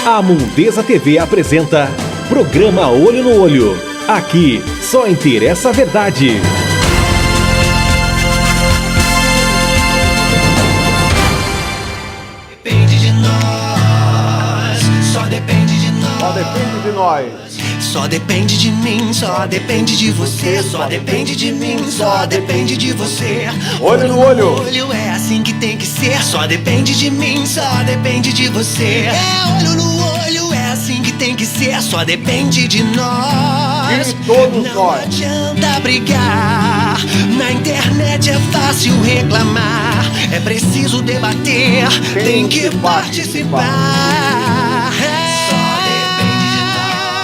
A Mundeza TV apresenta Programa Olho no Olho. Aqui só interessa a verdade. Depende de nós, só depende de nós. Só depende de nós. Só depende de mim, só depende de você. Só depende de mim, só depende de você. Olho no olho. Olho é assim que tem que ser. Só depende de mim, só depende de você. É olho no olho, é assim que tem que ser. Só depende de nós. De todos Não nós. adianta brigar. Na internet é fácil reclamar. É preciso debater. Tem que participar.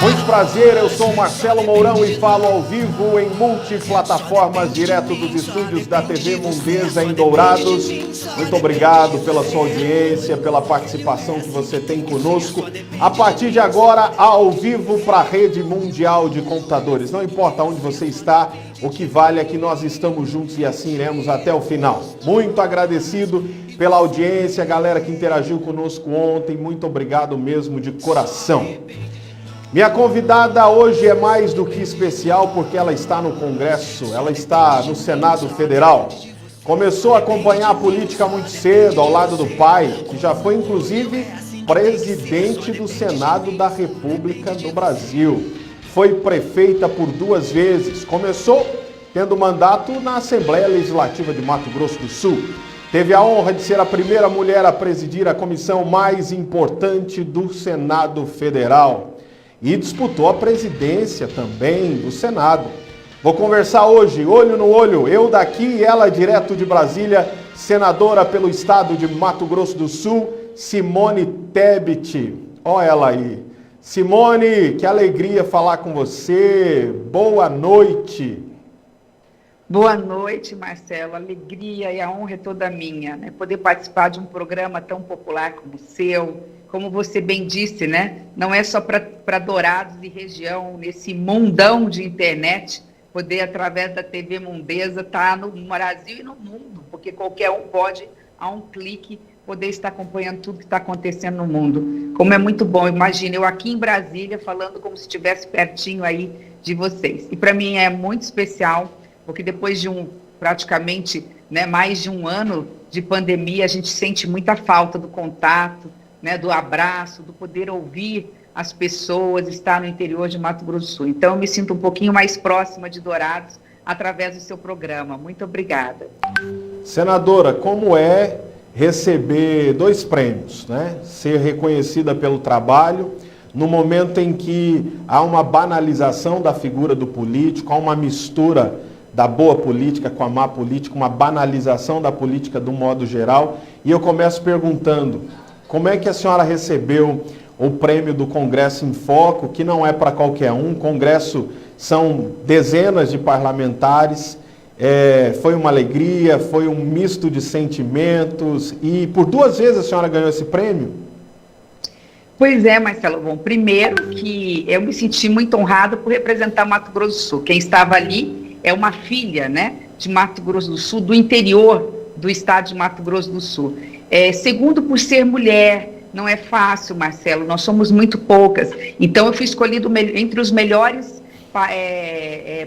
Muito prazer, eu sou o Marcelo Mourão e falo ao vivo em multiplataformas, direto dos estúdios da TV Mundeza em Dourados. Muito obrigado pela sua audiência, pela participação que você tem conosco. A partir de agora, ao vivo para a rede mundial de computadores. Não importa onde você está, o que vale é que nós estamos juntos e assim iremos até o final. Muito agradecido pela audiência, galera que interagiu conosco ontem. Muito obrigado mesmo de coração. Minha convidada hoje é mais do que especial porque ela está no Congresso, ela está no Senado Federal. Começou a acompanhar a política muito cedo, ao lado do pai, que já foi inclusive presidente do Senado da República do Brasil. Foi prefeita por 2 vezes, começou tendo mandato na Assembleia Legislativa de Mato Grosso do Sul. Teve a honra de ser a primeira mulher a presidir a comissão mais importante do Senado Federal. E disputou a presidência também do Senado. Vou conversar hoje, olho no olho, eu daqui e ela direto de Brasília, senadora pelo estado de Mato Grosso do Sul, Simone Tebet. Ó ela aí. Simone, que alegria falar com você. Boa noite. Boa noite, Marcelo. A alegria e a honra é toda minha, né? Poder participar de um programa tão popular como o seu. Como você bem disse, né? Não é só para Dourados e região, nesse mundão de internet, poder, através da TV Mundeza, estar no Brasil e no mundo, porque qualquer um pode, a um clique, poder estar acompanhando tudo que está acontecendo no mundo. Como é muito bom, imagina, eu aqui em Brasília, falando como se estivesse pertinho aí de vocês. E para mim é muito especial, porque depois de praticamente, né, mais de um ano de pandemia, a gente sente muita falta do contato, né, do abraço, do poder ouvir as pessoas, estar no interior de Mato Grosso do Sul. Então, eu me sinto um pouquinho mais próxima de Dourados através do seu programa. Muito obrigada. Senadora, como é receber 2 prêmios, né? Ser reconhecida pelo trabalho, no momento em que há uma banalização da figura do político, há uma mistura da boa política com a má política, uma banalização da política do modo geral. E eu começo perguntando, como é que a senhora recebeu o prêmio do Congresso em Foco, que não é para qualquer um? Congresso são dezenas de parlamentares, foi uma alegria, foi um misto de sentimentos, e por 2 vezes a senhora ganhou esse prêmio? Pois é, Marcelo. Bom, primeiro que eu me senti muito honrada por representar Mato Grosso do Sul. Quem estava ali é uma filha, né, de Mato Grosso do Sul, do interior do estado de Mato Grosso do Sul. Segundo, por ser mulher, não é fácil, Marcelo, nós somos muito poucas. Então, eu fui escolhida entre os melhores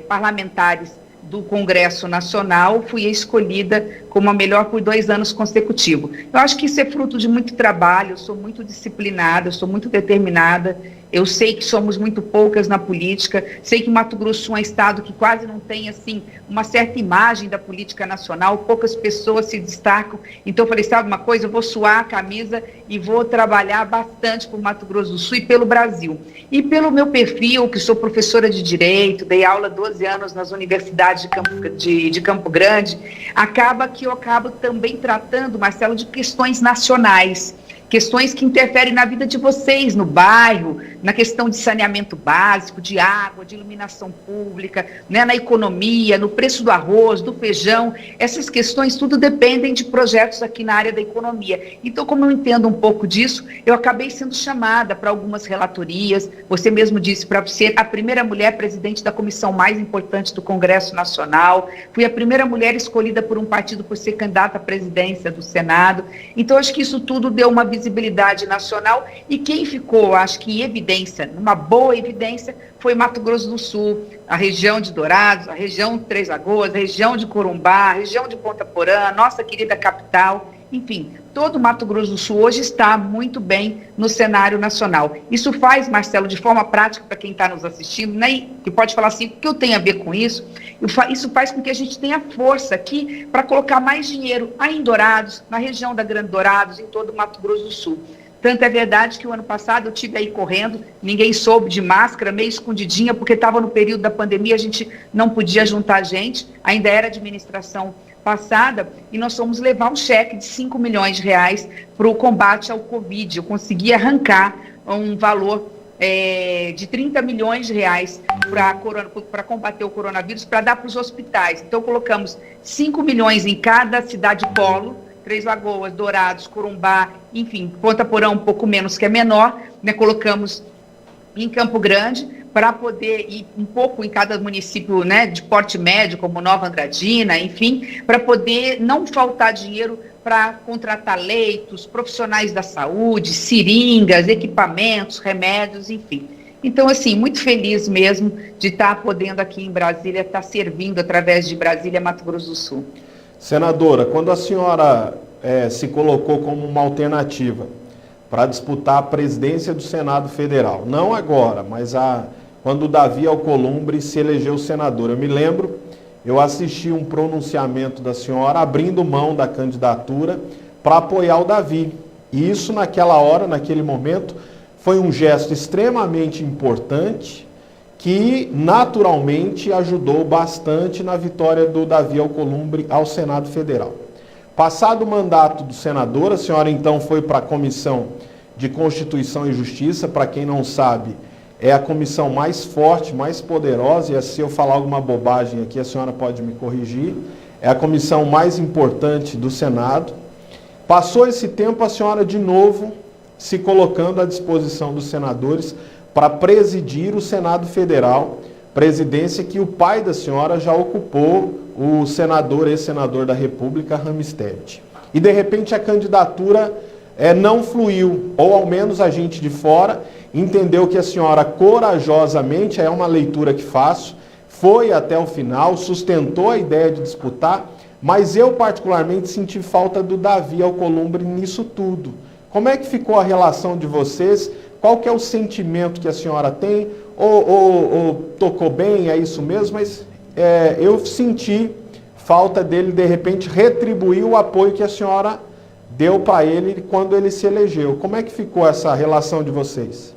parlamentares do Congresso Nacional, fui escolhida como a melhor por 2 anos consecutivos. Eu acho que isso é fruto de muito trabalho, eu sou muito disciplinada, eu sou muito determinada, eu sei que somos muito poucas na política, sei que Mato Grosso é um estado que quase não tem, assim, uma certa imagem da política nacional, poucas pessoas se destacam, então eu falei, sabe uma coisa, eu vou suar a camisa e vou trabalhar bastante por Mato Grosso do Sul e pelo Brasil. E pelo meu perfil, que sou professora de Direito, dei aula 12 anos nas universidades de Campo Grande, acaba que eu acabo também tratando, Marcelo, de questões nacionais, questões que interferem na vida de vocês, no bairro, na questão de saneamento básico, de água, de iluminação pública, né, na economia, no preço do arroz, do feijão. Essas questões tudo dependem de projetos aqui na área da economia. Então, como eu entendo um pouco disso, eu acabei sendo chamada para algumas relatorias. Você mesmo disse, para ser a primeira mulher presidente da comissão mais importante do Congresso Nacional, fui a primeira mulher escolhida por um partido por ser candidata à presidência do Senado. Então, acho que isso tudo deu uma visibilidade nacional, e quem ficou, acho que em evidência, numa boa evidência, foi Mato Grosso do Sul, a região de Dourados, a região de Três Lagoas, a região de Corumbá, a região de Ponta Porã, nossa querida capital. Enfim, todo o Mato Grosso do Sul hoje está muito bem no cenário nacional. Isso faz, Marcelo, de forma prática, para quem está nos assistindo, né, que pode falar assim, o que eu tenho a ver com isso? Isso faz com que a gente tenha força aqui para colocar mais dinheiro aí em Dourados, na região da Grande Dourados, em todo o Mato Grosso do Sul. Tanto é verdade que o ano passado eu estive aí correndo, ninguém soube, de máscara, meio escondidinha, porque estava no período da pandemia, a gente não podia juntar gente, ainda era administração passada, e nós fomos levar um cheque de 5 milhões de reais para o combate ao Covid. Eu consegui arrancar um valor de 30 milhões de reais para combater o coronavírus, para dar para os hospitais. Então, colocamos 5 milhões em cada cidade polo, Três Lagoas, Dourados, Corumbá, enfim, Ponta Porã um pouco menos, que é menor, né, colocamos em Campo Grande, para poder ir um pouco em cada município, né, de porte médio, como Nova Andradina, enfim, para poder não faltar dinheiro para contratar leitos, profissionais da saúde, seringas, equipamentos, remédios, enfim. Então, assim, muito feliz mesmo de estar podendo aqui em Brasília, estar servindo através de Brasília, Mato Grosso do Sul. Senadora, quando a senhora se colocou como uma alternativa para disputar a presidência do Senado Federal, não agora, mas quando o Davi Alcolumbre se elegeu senador, eu me lembro, eu assisti um pronunciamento da senhora abrindo mão da candidatura para apoiar o Davi. E isso naquela hora, naquele momento, foi um gesto extremamente importante que naturalmente ajudou bastante na vitória do Davi Alcolumbre ao Senado Federal. Passado o mandato do senador, a senhora então foi para a Comissão de Constituição e Justiça. Para quem não sabe, é a comissão mais forte, mais poderosa, e se eu falar alguma bobagem aqui, a senhora pode me corrigir. É a comissão mais importante do Senado. Passou esse tempo, a senhora de novo se colocando à disposição dos senadores para presidir o Senado Federal, presidência que o pai da senhora já ocupou, o senador, ex-senador da República, Ramstedt. E de repente a candidatura não fluiu, ou ao menos a gente de fora entendeu que a senhora corajosamente, é uma leitura que faço, foi até o final, sustentou a ideia de disputar, mas eu particularmente senti falta do Davi Alcolumbre nisso tudo. Como é que ficou a relação de vocês? Qual que é o sentimento que a senhora tem? Ou tocou bem, é isso mesmo? Mas eu senti falta dele, de repente, retribuir o apoio que a senhora deu para ele quando ele se elegeu. Como é que ficou essa relação de vocês?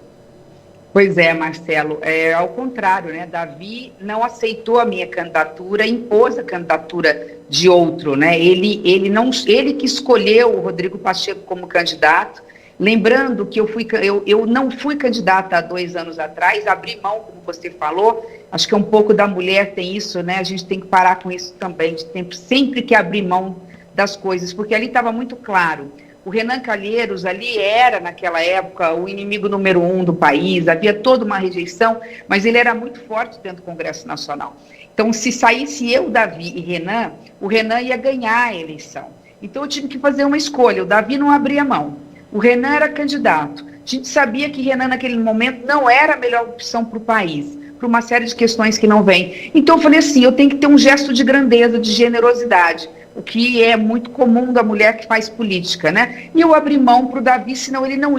Pois é, Marcelo, ao contrário, né? Davi não aceitou a minha candidatura, impôs a candidatura de outro, né? Ele que escolheu o Rodrigo Pacheco como candidato. Lembrando que eu não fui candidata há 2 anos atrás, abri mão, como você falou. Acho que é um pouco da mulher, tem isso, né? A gente tem que parar com isso também, de sempre que abrir mão das coisas, porque ali estava muito claro. O Renan Calheiros ali era, naquela época, o inimigo número 1 do país, havia toda uma rejeição, mas ele era muito forte dentro do Congresso Nacional. Então, se saísse eu, Davi e Renan, o Renan ia ganhar a eleição. Então, eu tive que fazer uma escolha, o Davi não abria mão, o Renan era candidato. A gente sabia que Renan, naquele momento, não era a melhor opção para o país, por uma série de questões que não vêm. Então, eu falei assim, eu tenho que ter um gesto de grandeza, de generosidade, o que é muito comum da mulher que faz política, né? E eu abri mão para o Davi, senão ele não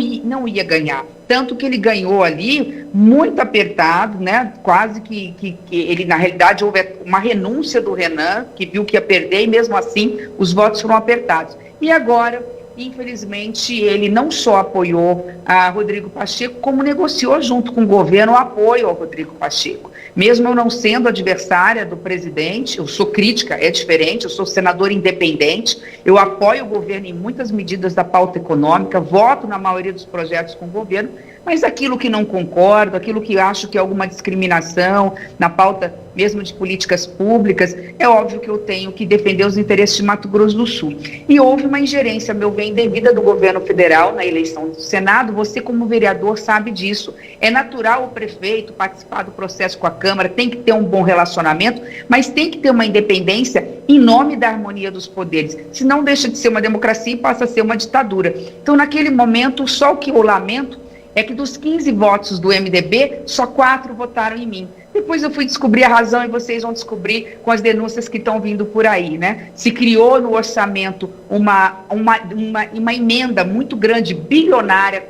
ia ganhar. Tanto que ele ganhou ali, muito apertado, né? Quase que ele, na realidade, houve uma renúncia do Renan, que viu que ia perder, e mesmo assim, os votos foram apertados. E agora, infelizmente, ele não só apoiou a Rodrigo Pacheco, como negociou junto com o governo o apoio ao Rodrigo Pacheco. Mesmo eu não sendo adversária do presidente, eu sou crítica, é diferente, eu sou senadora independente, eu apoio o governo em muitas medidas da pauta econômica, voto na maioria dos projetos com o governo, Mas aquilo que não concordo, aquilo que acho que é alguma discriminação na pauta mesmo de políticas públicas, é óbvio que eu tenho que defender os interesses de Mato Grosso do Sul. E houve uma ingerência, a meu ver, indevida do governo federal na eleição do Senado. Você, como vereador, sabe disso. É natural o prefeito participar do processo com a Câmara, tem que ter um bom relacionamento, mas tem que ter uma independência em nome da harmonia dos poderes. Senão deixa de ser uma democracia e passa a ser uma ditadura. Então, naquele momento, só o que eu lamento é que dos 15 votos do MDB, só 4 votaram em mim. Depois eu fui descobrir a razão e vocês vão descobrir com as denúncias que estão vindo por aí, né? Se criou no orçamento uma emenda muito grande, bilionária,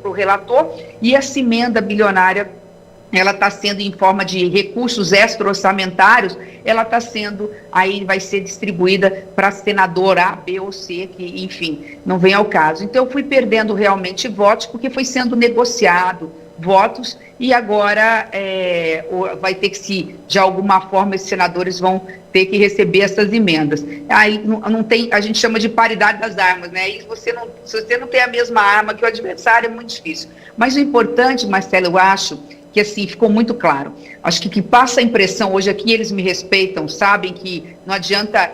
para o relator, e essa emenda bilionária, ela está sendo em forma de recursos extra-orçamentários, ela está sendo, aí vai ser distribuída para senador A, B ou C, que, enfim, não vem ao caso. Então, eu fui perdendo realmente votos, porque foi sendo negociado votos, e agora vai ter que, de alguma forma, esses senadores vão ter que receber essas emendas. Aí não tem, a gente chama de paridade das armas, né? E se você não tem a mesma arma que o adversário, é muito difícil. Mas o importante, Marcelo, eu acho que assim, ficou muito claro. Acho que passa a impressão, hoje aqui eles me respeitam, sabem que não adianta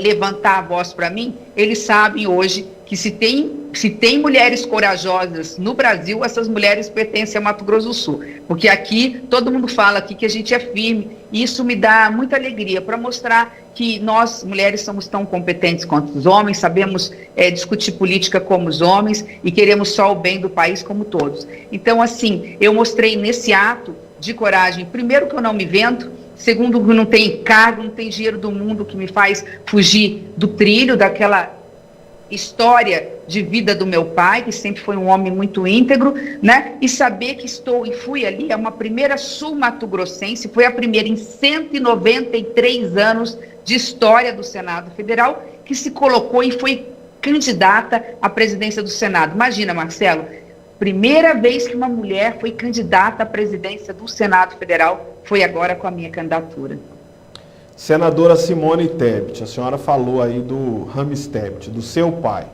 levantar a voz para mim, eles sabem hoje que se tem mulheres corajosas no Brasil, essas mulheres pertencem a Mato Grosso do Sul, porque aqui, todo mundo fala aqui que a gente é firme, e isso me dá muita alegria, para mostrar que nós, mulheres, somos tão competentes quanto os homens, sabemos discutir política como os homens, e queremos só o bem do país como todos. Então, assim, eu mostrei nesse ato de coragem, primeiro que eu não me vendo, segundo que não tem cargo, não tem dinheiro do mundo que me faz fugir do trilho, daquela história de vida do meu pai, que sempre foi um homem muito íntegro, né? E saber que fui ali, é uma primeira sul-mato-grossense, foi a primeira em 193 anos de história do Senado Federal, que se colocou e foi candidata à presidência do Senado. Imagina, Marcelo, primeira vez que uma mulher foi candidata à presidência do Senado Federal, foi agora com a minha candidatura. Senadora Simone Tebet, a senhora falou aí do Rames Tebet, do seu pai.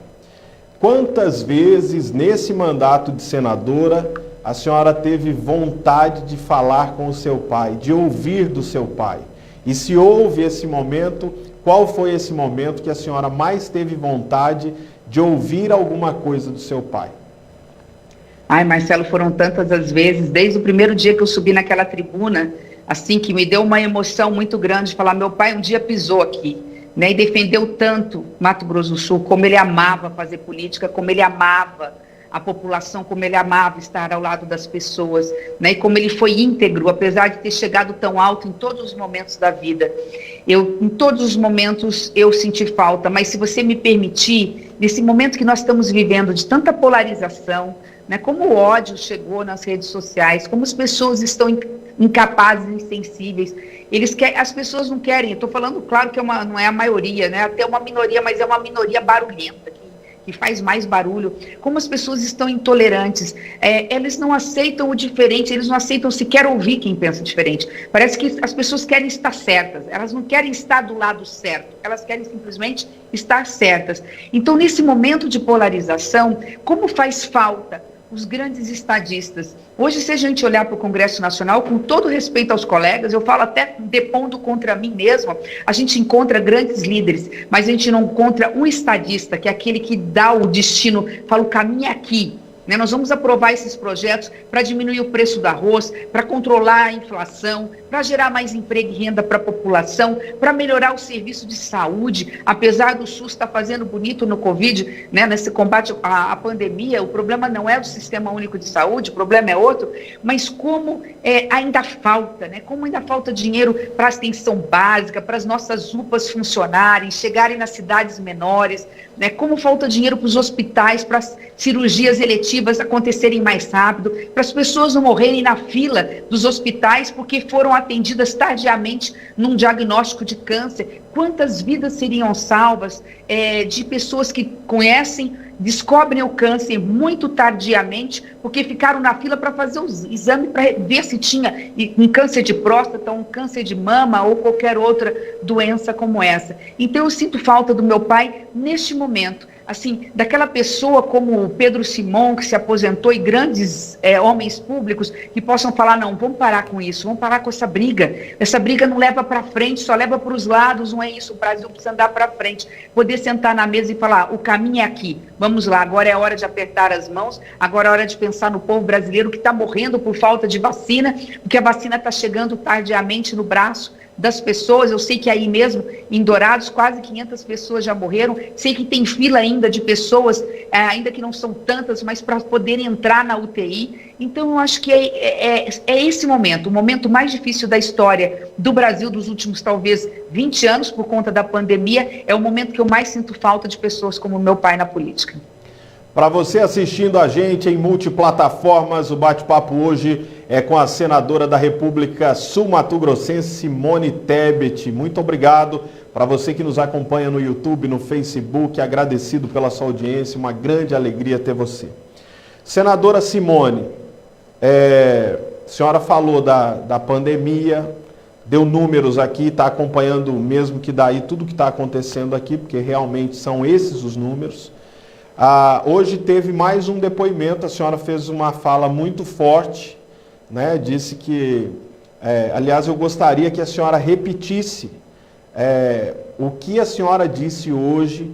Quantas vezes nesse mandato de senadora a senhora teve vontade de falar com o seu pai, de ouvir do seu pai? E se houve esse momento, qual foi esse momento que a senhora mais teve vontade de ouvir alguma coisa do seu pai? Ai, Marcelo, foram tantas as vezes, desde o primeiro dia que eu subi naquela tribuna, assim, que me deu uma emoção muito grande de falar, meu pai um dia pisou aqui, né, e defendeu tanto Mato Grosso do Sul, como ele amava fazer política, como ele amava a população, como ele amava estar ao lado das pessoas, né, e como ele foi íntegro, apesar de ter chegado tão alto em todos os momentos da vida. Em todos os momentos eu senti falta, mas se você me permitir, nesse momento que nós estamos vivendo de tanta polarização, né, como o ódio chegou nas redes sociais, como as pessoas estão incapazes, insensíveis, as pessoas não querem, eu estou falando, claro que não é a maioria, né, até uma minoria, mas é uma minoria barulhenta, que faz mais barulho, como as pessoas estão intolerantes, eles não aceitam o diferente, eles não aceitam sequer ouvir quem pensa diferente, parece que as pessoas querem estar certas, elas não querem estar do lado certo, elas querem simplesmente estar certas. Então, nesse momento de polarização, como faz falta os grandes estadistas? Hoje, se a gente olhar para o Congresso Nacional, com todo respeito aos colegas, eu falo até depondo contra mim mesma, a gente encontra grandes líderes, mas a gente não encontra um estadista, que é aquele que dá o destino, fala, o caminho é aqui. Né? Nós vamos aprovar esses projetos para diminuir o preço do arroz, para controlar a inflação, para gerar mais emprego e renda para a população, para melhorar o serviço de saúde, apesar do SUS estar fazendo bonito no Covid, né, nesse combate à pandemia, o problema não é o Sistema Único de Saúde, o problema é outro, mas como ainda falta, né, como ainda falta dinheiro para a atenção básica, para as nossas UPAs funcionarem, chegarem nas cidades menores, né, como falta dinheiro para os hospitais, para as cirurgias eletivas acontecerem mais rápido, para as pessoas não morrerem na fila dos hospitais porque foram atendidas tardiamente num diagnóstico de câncer. Quantas vidas seriam salvas de pessoas que conhecem, descobrem o câncer muito tardiamente porque ficaram na fila para fazer o exame para ver se tinha um câncer de próstata, um câncer de mama ou qualquer outra doença como essa. Então eu sinto falta do meu pai neste momento, assim, daquela pessoa como o Pedro Simon, que se aposentou, e grandes homens públicos que possam falar, não, vamos parar com isso, vamos parar com essa briga não leva para frente, só leva para os lados, não é isso, o Brasil precisa andar para frente, poder sentar na mesa e falar, o caminho é aqui, vamos lá, agora é hora de apertar as mãos, agora é hora de pensar no povo brasileiro que está morrendo por falta de vacina, porque a vacina está chegando tardiamente no braço das pessoas. Eu sei que aí mesmo, em Dourados, quase 500 pessoas já morreram, sei que tem fila ainda de pessoas, ainda que não são tantas, mas para poderem entrar na UTI. Então, eu acho que é esse momento, o momento mais difícil da história do Brasil, dos últimos, talvez, 20 anos, por conta da pandemia, é o momento que eu mais sinto falta de pessoas como meu pai na política. Para você assistindo a gente em multiplataformas, o bate-papo hoje é com a senadora da República Sul-Mato-Grossense, Simone Tebet. Muito obrigado. Para você que nos acompanha no YouTube, no Facebook, agradecido pela sua audiência, uma grande alegria ter você. Senadora Simone, a senhora falou da pandemia, deu números aqui, está acompanhando mesmo que daí tudo que está acontecendo aqui, porque realmente são esses os números. Hoje teve mais um depoimento, a senhora fez uma fala muito forte, né? Disse que, aliás, eu gostaria que a senhora repetisse o que a senhora disse hoje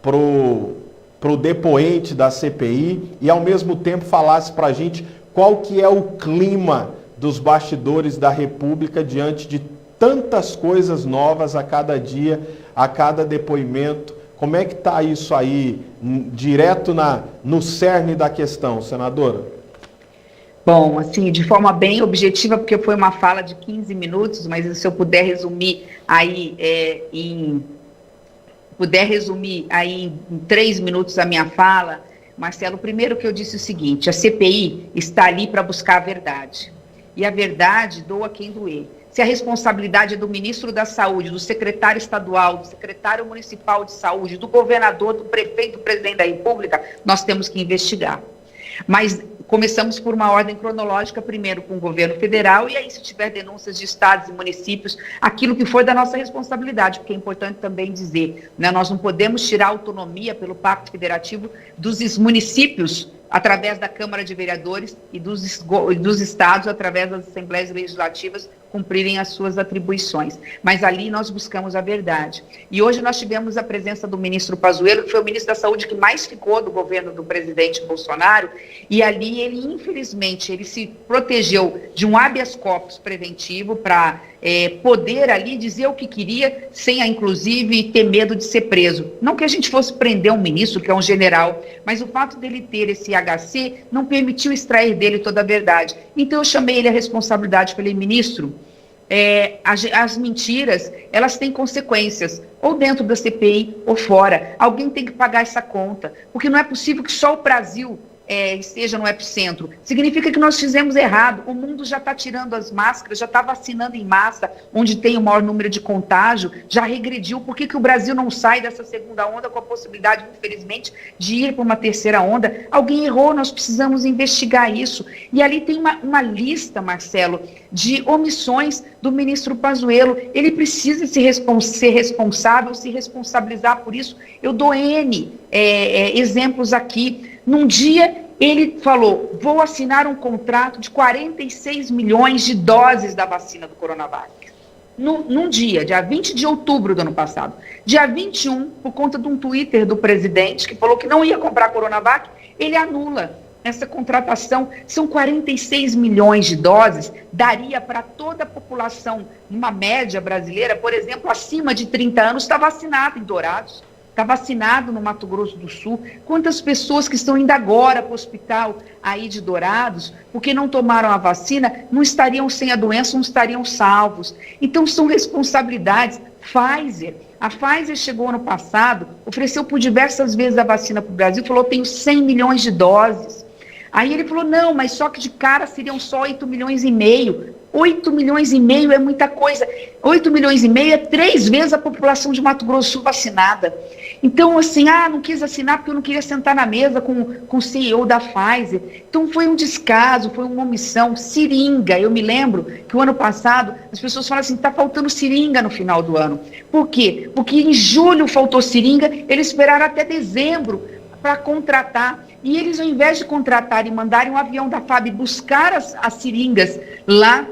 pro depoente da CPI e ao mesmo tempo falasse para a gente qual que é o clima dos bastidores da República diante de tantas coisas novas a cada dia, a cada depoimento. Como é que está isso aí, direto no cerne da questão, senadora? Bom, assim, de forma bem objetiva, porque foi uma fala de 15 minutos, mas se eu puder resumir aí em 3 minutos a minha fala, Marcelo, primeiro que eu disse o seguinte, a CPI está ali para buscar a verdade. E a verdade doa quem doer. Se a responsabilidade é do ministro da Saúde, do secretário estadual, do secretário municipal de saúde, do governador, do prefeito, do presidente da República, nós temos que investigar. Mas começamos por uma ordem cronológica, primeiro com o governo federal, e aí se tiver denúncias de estados e municípios, aquilo que foi da nossa responsabilidade, porque é importante também dizer, né, nós não podemos tirar autonomia pelo Pacto Federativo dos municípios, através da Câmara de Vereadores, e dos estados, através das Assembleias Legislativas, cumprirem as suas atribuições. Mas ali nós buscamos a verdade. E hoje nós tivemos a presença do ministro Pazuello, que foi o ministro da Saúde que mais ficou do governo do presidente Bolsonaro, e ali ele, infelizmente, ele se protegeu de um habeas corpus preventivo para poder ali dizer o que queria, sem, inclusive, ter medo de ser preso. Não que a gente fosse prender um ministro, que é um general, mas o fato dele ter esse HC não permitiu extrair dele toda a verdade. Então eu chamei ele à responsabilidade, falei, ministro, as mentiras, elas têm consequências, ou dentro da CPI ou fora. Alguém tem que pagar essa conta, porque não é possível que só o Brasil esteja no epicentro. Significa que nós fizemos errado. O mundo já está tirando as máscaras, já está vacinando em massa, onde tem o maior número de contágio, já regrediu. Por que o Brasil não sai dessa segunda onda com a possibilidade, infelizmente, de ir para uma terceira onda? Alguém errou, nós precisamos investigar isso. E ali tem uma lista, Marcelo, de omissões do ministro Pazuello. Ele precisa ser responsável, se responsabilizar por isso. Eu dou N exemplos aqui. Num dia, ele falou, vou assinar um contrato de 46 milhões de doses da vacina do Coronavac. Num dia 20 de outubro do ano passado. Dia 21, por conta de um Twitter do presidente, que falou que não ia comprar Coronavac, ele anula essa contratação. São 46 milhões de doses, daria para toda a população, numa média brasileira, por exemplo, acima de 30 anos, está vacinada em Dourados. Está vacinado no Mato Grosso do Sul. Quantas pessoas que estão indo agora para o hospital aí de Dourados, porque não tomaram a vacina, não estariam sem a doença, não estariam salvos. Então são responsabilidades. A Pfizer chegou ano passado, ofereceu por diversas vezes a vacina para o Brasil, falou, tenho 100 milhões de doses. Aí ele falou, não, mas só que de cara seriam só 8 milhões e meio. 8 milhões e meio é muita coisa. 8 milhões e meio é 3 vezes a população de Mato Grosso do Sul vacinada. Então, assim, não quis assinar porque eu não queria sentar na mesa com o CEO da Pfizer. Então, foi um descaso, foi uma omissão. Seringa, eu me lembro que o ano passado, as pessoas falam assim, está faltando seringa no final do ano. Por quê? Porque em julho faltou seringa, eles esperaram até dezembro para contratar. E eles, ao invés de contratar e mandarem um avião da FAB buscar as seringas lá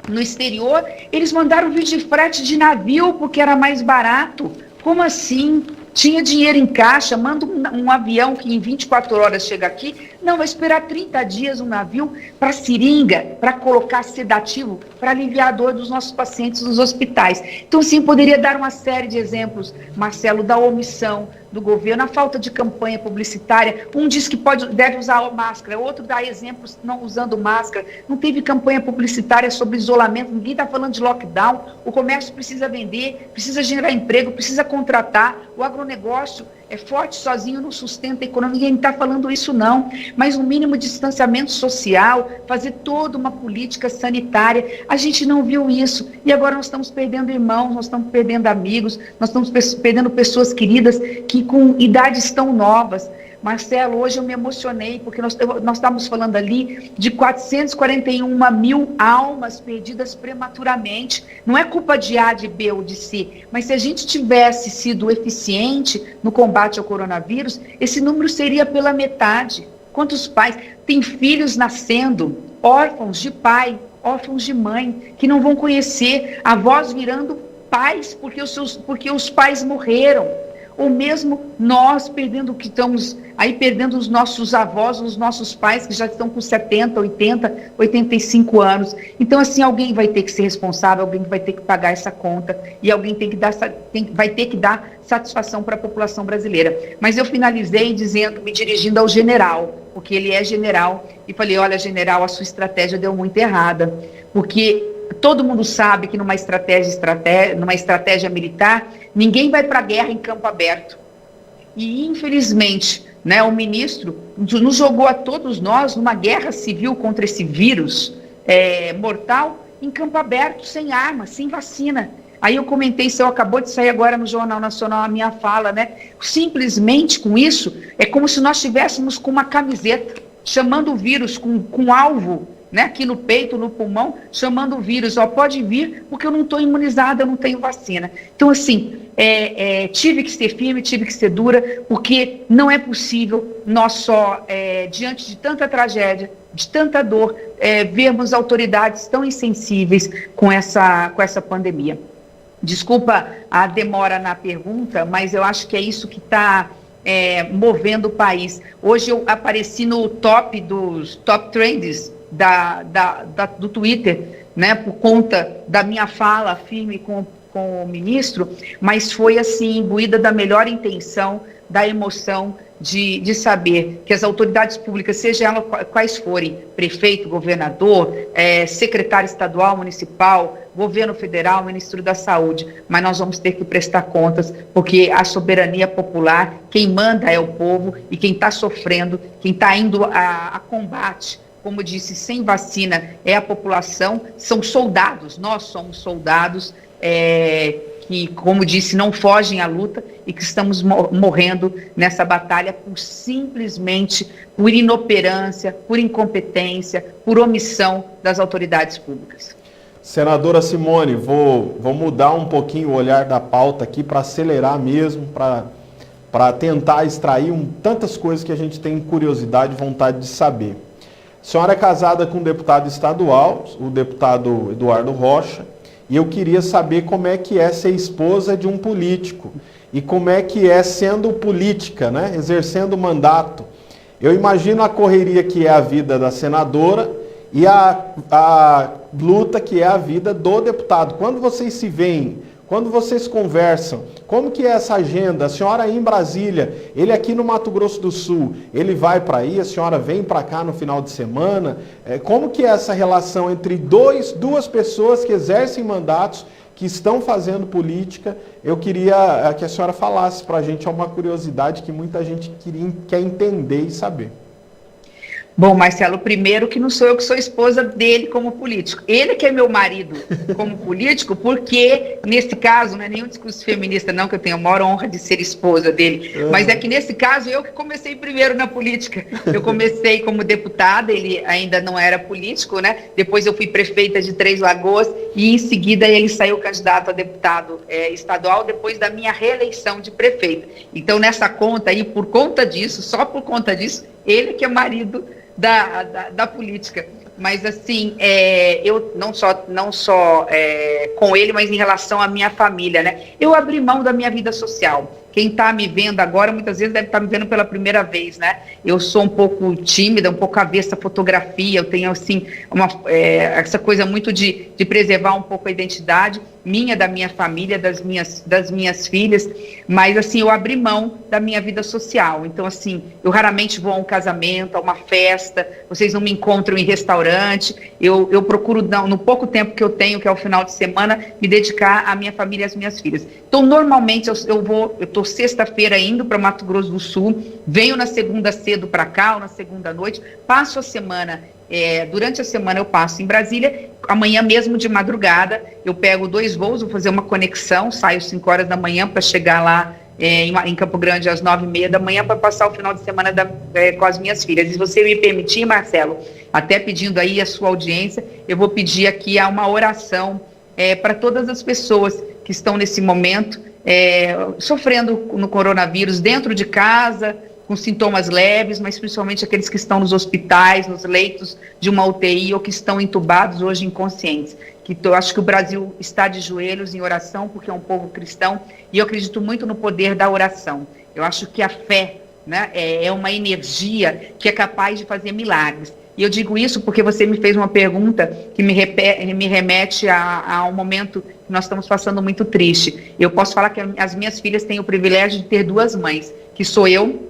no exterior, eles mandaram vir de frete de navio, porque era mais barato. Como assim? Tinha dinheiro em caixa, manda um avião que em 24 horas chega aqui. Não, vai esperar 30 dias um navio para seringa, para colocar sedativo, para aliviar a dor dos nossos pacientes nos hospitais. Então, sim, poderia dar uma série de exemplos, Marcelo, da omissão do governo, a falta de campanha publicitária. Um diz que deve usar máscara, outro dá exemplos não usando máscara. Não teve campanha publicitária sobre isolamento, ninguém está falando de lockdown. O comércio precisa vender, precisa gerar emprego, precisa contratar. O agronegócio é forte sozinho, não sustenta a economia, ninguém está falando isso não, mas um mínimo de distanciamento social, fazer toda uma política sanitária, a gente não viu isso, e agora nós estamos perdendo irmãos, nós estamos perdendo amigos, nós estamos perdendo pessoas queridas que com idades tão novas. Marcelo, hoje eu me emocionei, porque nós estamos falando ali de 441 mil almas perdidas prematuramente. Não é culpa de A, de B ou de C, mas se a gente tivesse sido eficiente no combate ao coronavírus, esse número seria pela metade. Quantos pais têm filhos nascendo, órfãos de pai, órfãos de mãe, que não vão conhecer, avós virando pais porque os pais morreram. Ou mesmo nós perdendo os nossos avós, os nossos pais que já estão com 70, 80, 85 anos. Então, assim, alguém vai ter que ser responsável, alguém vai ter que pagar essa conta e alguém vai ter que dar satisfação para a população brasileira. Mas eu finalizei me dirigindo ao general, porque ele é general, e falei, olha, general, a sua estratégia deu muito errada, porque todo mundo sabe que numa estratégia militar, ninguém vai para a guerra em campo aberto. E, infelizmente, né, o ministro nos jogou a todos nós numa guerra civil contra esse vírus mortal em campo aberto, sem arma, sem vacina. Aí eu comentei, acabou de sair agora no Jornal Nacional a minha fala, né? Simplesmente com isso, é como se nós estivéssemos com uma camiseta, chamando o vírus com alvo, né, aqui no peito, no pulmão, chamando o vírus, pode vir, porque eu não estou imunizada, eu não tenho vacina. Então, assim, tive que ser firme, tive que ser dura, porque não é possível nós só, diante de tanta tragédia, de tanta dor, vermos autoridades tão insensíveis com essa pandemia. Desculpa a demora na pergunta, mas eu acho que é isso que está movendo o país. Hoje eu apareci no top trends do Twitter, né, por conta da minha fala firme com o ministro, mas foi assim, imbuída da melhor intenção, da emoção de saber que as autoridades públicas, sejam elas quais forem, prefeito, governador, secretário estadual, municipal, governo federal, Ministério da Saúde, mas nós vamos ter que prestar contas, porque a soberania popular, quem manda é o povo, e quem está sofrendo, quem está indo a combate, como disse, sem vacina, é a população, são soldados, nós somos soldados, que, como disse, não fogem à luta e que estamos morrendo nessa batalha simplesmente por inoperância, por incompetência, por omissão das autoridades públicas. Senadora Simone, vou mudar um pouquinho o olhar da pauta aqui para acelerar mesmo, para tentar extrair tantas coisas que a gente tem curiosidade e vontade de saber. A senhora é casada com um deputado estadual, o deputado Eduardo Rocha, e eu queria saber como é que é ser esposa de um político e como é que é sendo política, né? Exercendo o mandato. Eu imagino a correria que é a vida da senadora e a luta que é a vida do deputado. Quando vocês se veem, quando vocês conversam, como que é essa agenda? A senhora aí em Brasília, ele aqui no Mato Grosso do Sul, ele vai para aí, a senhora vem para cá no final de semana. Como que é essa relação entre duas pessoas que exercem mandatos, que estão fazendo política? Eu queria que a senhora falasse para a gente, é uma curiosidade que muita gente quer entender e saber. Bom, Marcelo, primeiro que não sou eu que sou esposa dele como político. Ele que é meu marido como político, porque, nesse caso, não é nenhum discurso feminista, não, que eu tenho a maior honra de ser esposa dele, mas é que, nesse caso, eu que comecei primeiro na política. Eu comecei como deputada, ele ainda não era político, né? Depois eu fui prefeita de Três Lagoas e, em seguida, ele saiu candidato a deputado estadual depois da minha reeleição de prefeita. Então, nessa conta aí, por conta disso, só por conta disso, ele que é marido da política. Mas, assim, eu não só com ele, mas em relação à minha família, né? Eu abri mão da minha vida social. Quem está me vendo agora, muitas vezes deve estar me vendo pela primeira vez, né? Eu sou um pouco tímida, um pouco avessa à fotografia, eu tenho, assim, essa coisa muito de preservar um pouco a identidade minha, da minha família, das minhas filhas, mas, assim, eu abri mão da minha vida social. Então, assim, eu raramente vou a um casamento, a uma festa, vocês não me encontram em restaurante, eu procuro, no pouco tempo que eu tenho, que é o final de semana, me dedicar à minha família e às minhas filhas. Então, normalmente, eu estou sexta-feira indo para Mato Grosso do Sul, venho na segunda cedo para cá, ou na segunda noite, passo a semana, durante a semana eu passo em Brasília, amanhã mesmo de madrugada, eu pego 2 voos, vou fazer uma conexão, saio 5 horas da manhã para chegar lá em Campo Grande às 9h30 da manhã para passar o final de semana com as minhas filhas. E se você me permitir, Marcelo, até pedindo aí a sua audiência, eu vou pedir aqui uma oração para todas as pessoas que estão nesse momento sofrendo no coronavírus dentro de casa, com sintomas leves, mas principalmente aqueles que estão nos hospitais, nos leitos de uma UTI ou que estão entubados hoje inconscientes. Eu acho que o Brasil está de joelhos em oração, porque é um povo cristão, e eu acredito muito no poder da oração. Eu acho que a fé, né, é uma energia que é capaz de fazer milagres. E eu digo isso porque você me fez uma pergunta que me remete a um momento que nós estamos passando muito triste. Eu posso falar que as minhas filhas têm o privilégio de ter 2 mães, que sou eu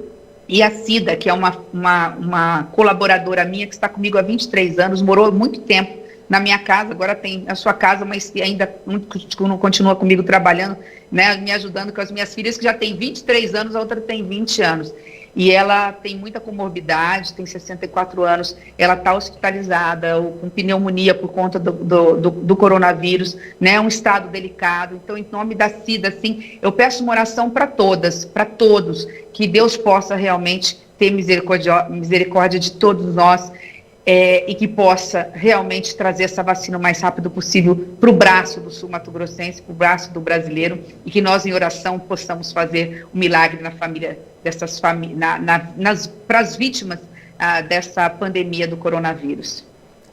e a Cida, que é uma colaboradora minha que está comigo há 23 anos, morou muito tempo na minha casa, agora tem a sua casa, mas ainda não continua comigo trabalhando, né, me ajudando com as minhas filhas, que já tem 23 anos, a outra tem 20 anos. E ela tem muita comorbidade, tem 64 anos, ela está hospitalizada com pneumonia por conta do coronavírus, né, um estado delicado. Então, em nome da Cida, assim, eu peço uma oração para todas, para todos, que Deus possa realmente ter misericórdia de todos nós, e que possa realmente trazer essa vacina o mais rápido possível para o braço do sul-mato-grossense, para o braço do brasileiro, e que nós, em oração, possamos fazer um milagre na família dessas famílias, para as vítimas dessa pandemia do coronavírus.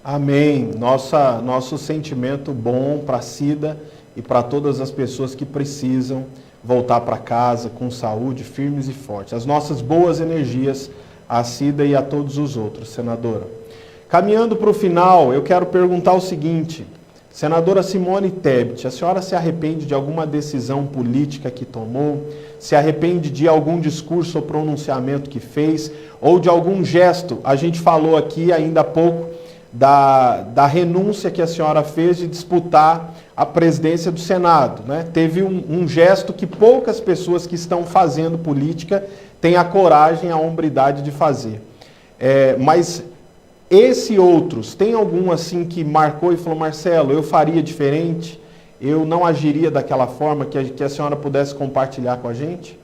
Amém. Nosso sentimento bom para a Cida e para todas as pessoas que precisam voltar para casa com saúde, firmes e fortes. As nossas boas energias à Cida e a todos os outros, senadora. Caminhando para o final, eu quero perguntar o seguinte: senadora Simone Tebet, a senhora se arrepende de alguma decisão política que tomou? Se arrepende de algum discurso ou pronunciamento que fez? Ou de algum gesto? A gente falou aqui ainda há pouco da renúncia que a senhora fez de disputar a presidência do Senado, né? Teve um gesto que poucas pessoas que estão fazendo política têm a coragem, a hombridade de fazer. Mas esse outros, tem algum assim que marcou e falou: Marcelo, eu faria diferente, eu não agiria daquela forma, que a senhora pudesse compartilhar com a gente?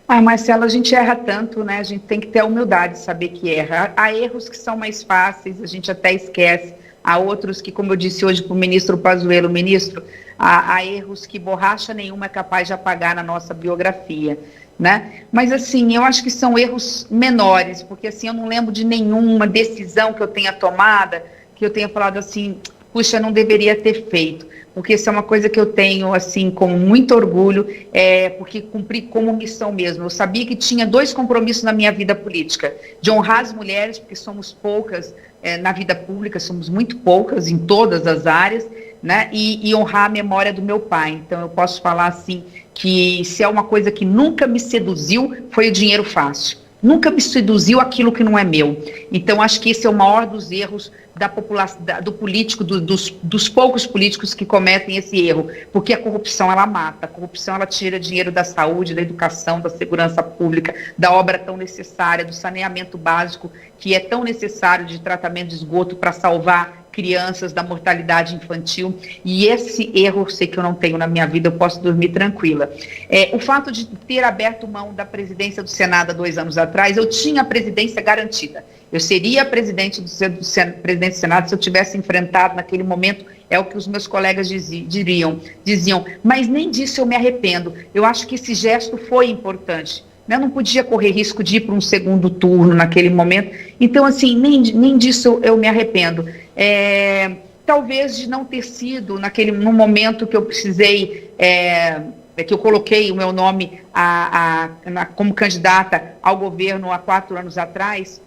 Marcelo, a gente erra tanto, né? A gente tem que ter a humildade de saber que erra. Há erros que são mais fáceis, a gente até esquece. Há outros que, como eu disse hoje para o ministro Pazuello, ministro, há erros que borracha nenhuma é capaz de apagar na nossa biografia, né? Mas, assim, eu acho que são erros menores, porque, assim, eu não lembro de nenhuma decisão que eu tenha tomada, que eu tenha falado assim: puxa, não deveria ter feito. Porque isso é uma coisa que eu tenho, assim, com muito orgulho, porque cumpri como missão mesmo. Eu sabia que tinha 2 compromissos na minha vida política: de honrar as mulheres, porque somos poucas na vida pública, somos muito poucas em todas as áreas, né? E honrar a memória do meu pai. Então, eu posso falar, assim, que se é uma coisa que nunca me seduziu, foi o dinheiro fácil. Nunca me seduziu aquilo que não é meu. Então, acho que esse é o maior dos erros, da população, do político, dos poucos políticos que cometem esse erro, porque a corrupção ela mata, a corrupção ela tira dinheiro da saúde, da educação, da segurança pública, da obra tão necessária, do saneamento básico, que é tão necessário, de tratamento de esgoto para salvar crianças da mortalidade infantil, e esse erro eu sei que eu não tenho na minha vida, eu posso dormir tranquila. O fato de ter aberto mão da presidência do Senado há 2 anos atrás, eu tinha a presidência garantida, eu seria presidente do Senado se eu tivesse enfrentado naquele momento, é o que os meus colegas diziam, mas nem disso eu me arrependo, eu acho que esse gesto foi importante. Eu não podia correr risco de ir para um segundo turno naquele momento, então assim, nem disso eu me arrependo. Talvez de não ter sido no momento que eu precisei, que eu coloquei o meu nome como candidata ao governo há 4 anos atrás,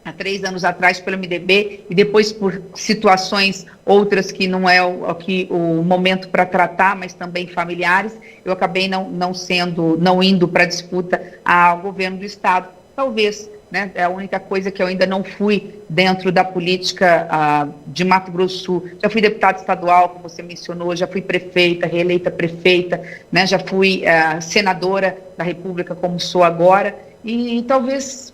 há 3 anos atrás pelo MDB, e depois por situações outras que não é o momento para tratar, mas também familiares, eu acabei não indo para a disputa ao governo do Estado. Talvez, né, é a única coisa que eu ainda não fui dentro da política de Mato Grosso do Sul. Já fui deputada estadual, como você mencionou, já fui prefeita, reeleita prefeita, né, já fui senadora da República, como sou agora, e talvez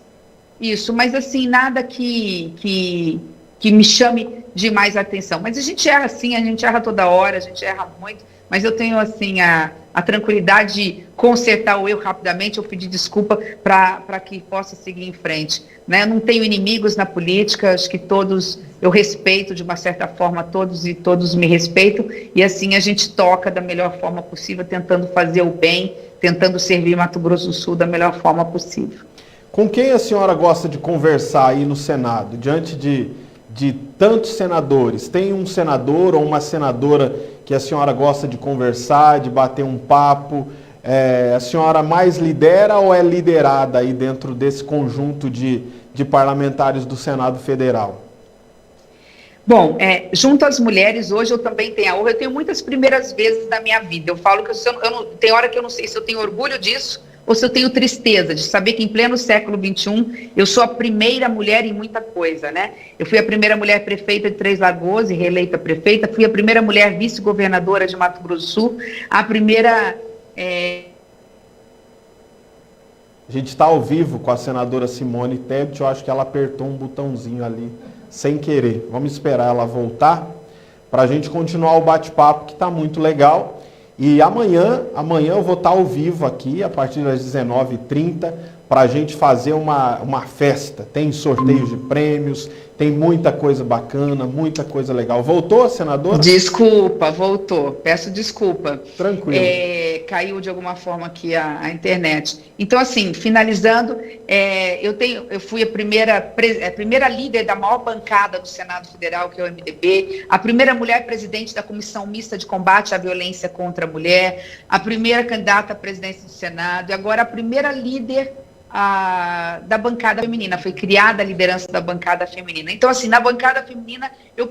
isso, mas assim, nada que me chame de mais atenção. Mas a gente erra sim, a gente erra toda hora, a gente erra muito, mas eu tenho assim a tranquilidade de consertar o erro rapidamente, eu pedir desculpa para que possa seguir em frente. Né? Eu não tenho inimigos na política, acho que todos eu respeito de uma certa forma, todos me respeitam, e assim a gente toca da melhor forma possível, tentando fazer o bem, tentando servir Mato Grosso do Sul da melhor forma possível. Com quem a senhora gosta de conversar aí no Senado, diante de tantos senadores? Tem um senador ou uma senadora que a senhora gosta de conversar, de bater um papo? A senhora mais lidera ou é liderada aí dentro desse conjunto de parlamentares do Senado Federal? Bom, junto às mulheres, hoje eu também tenho a honra, eu tenho muitas primeiras vezes na minha vida. Eu falo que tem hora que eu não sei se eu tenho orgulho disso, ou se eu tenho tristeza de saber que em pleno século XXI eu sou a primeira mulher em muita coisa, né? Eu fui a primeira mulher prefeita de Três Lagoas e reeleita prefeita, fui a primeira mulher vice-governadora de Mato Grosso do Sul, a primeira... A gente está ao vivo com a senadora Simone Tebet, eu acho que ela apertou um botãozinho ali sem querer. Vamos esperar ela voltar para a gente continuar o bate-papo, que está muito legal. E amanhã eu vou estar ao vivo aqui, a partir das 19h30, para a gente fazer uma festa. Tem sorteio de prêmios, tem muita coisa bacana, muita coisa legal. Voltou, senadora? Desculpa, voltou. Peço desculpa. Tranquilo. Caiu de alguma forma aqui a internet. Então, assim, finalizando, eu fui a primeira líder da maior bancada do Senado Federal, que é o MDB, a primeira mulher presidente da Comissão Mista de Combate à Violência contra a Mulher, a primeira candidata à presidência do Senado, e agora a primeira líder da bancada feminina, foi criada a liderança da bancada feminina. Então, assim, na bancada feminina, eu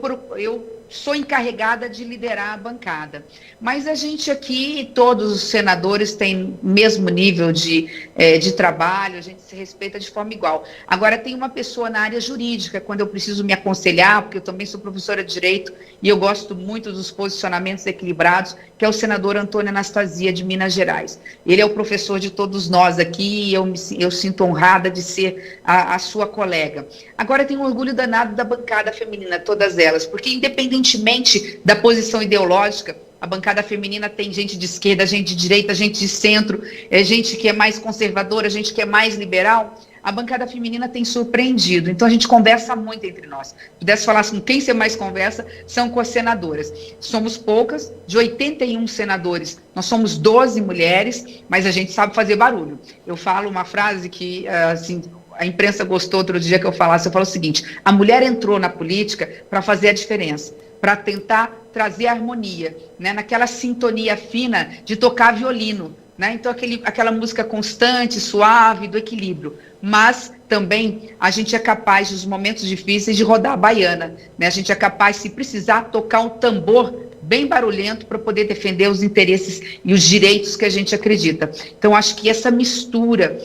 sou encarregada de liderar a bancada. Mas a gente aqui, todos os senadores têm o mesmo nível de trabalho, a gente se respeita de forma igual. Agora, tem uma pessoa na área jurídica, quando eu preciso me aconselhar, porque eu também sou professora de Direito, e eu gosto muito dos posicionamentos equilibrados, que é o senador Antônio Anastasia, de Minas Gerais. Ele é o professor de todos nós aqui, e eu sinto honrada de ser a sua colega. Agora, tenho um orgulho danado da bancada feminina, todas elas, porque independentemente da posição ideológica, a bancada feminina tem gente de esquerda, gente de direita, gente de centro, gente que é mais conservadora, gente que é mais liberal. A bancada feminina tem surpreendido, então a gente conversa muito entre nós. Se pudesse falar assim, quem você mais conversa, são com as senadoras. Somos poucas, de 81 senadores, nós somos 12 mulheres, mas a gente sabe fazer barulho. Eu falo uma frase que, assim, a imprensa gostou outro dia que eu falasse, eu falo o seguinte: a mulher entrou na política para fazer a diferença, para tentar trazer harmonia, né, naquela sintonia fina de tocar violino, né? Então aquela música constante, suave, do equilíbrio, mas também a gente é capaz, nos momentos difíceis, de rodar a baiana, né? A gente é capaz, se precisar, tocar um tambor bem barulhento para poder defender os interesses e os direitos que a gente acredita. Então, acho que essa mistura